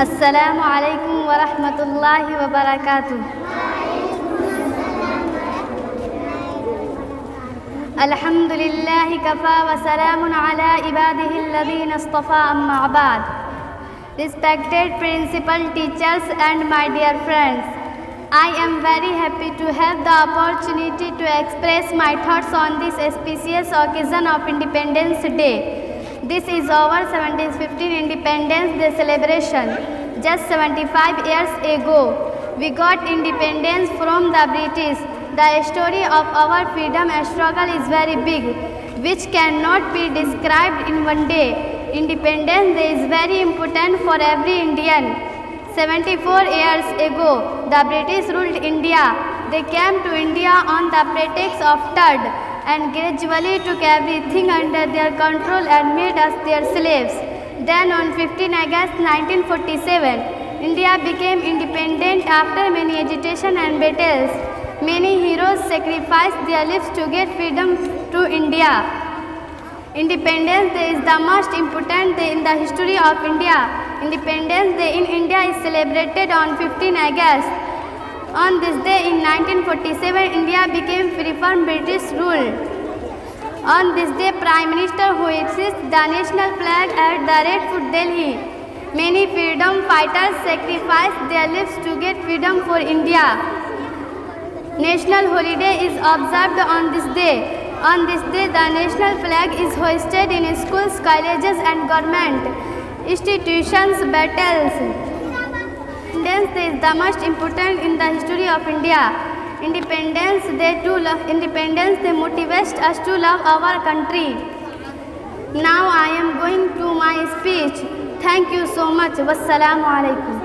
अस्सलामु अलैकुम व रहमतुल्लाहि व बरकातुहू। अल्हम्दुलिल्लाहि कफ़ा व सलामुन अला इबादिहिल्लज़ीना इस्तफ़ा अम्मा बाद। Respected principal, teachers and my dear friends, I am very happy to have the opportunity to express my thoughts on this auspicious occasion of Independence Day. This is our 75th Independence Day celebration. Just 75 years ago, we got independence from the British. The story of our freedom struggle is very big, which cannot be described in one day. Independence Day is very important for every Indian. 74 years ago, the British ruled India. They came to India on the pretext of trade and gradually took everything under their control and made us their slaves. Then on 15 August 1947, India became independent after many agitation and battles. Many heroes sacrificed their lives to get freedom to India. Independence Day is the most important day in the history of India. Independence Day in India is celebrated on 15 August. On this day in 1947, India became free from British rule. On this day, Prime Minister hoists the national flag at the Red Fort, Delhi. Many freedom fighters sacrificed their lives to get freedom for India. National holiday is observed on this day. On this day, the national flag is hoisted in schools, colleges and government institutions, battles. Independence Day is the most important in the history of India. Independence Day motivates us to love our country. Now I am going to my speech. Thank you so much. Wassalamu alaikum.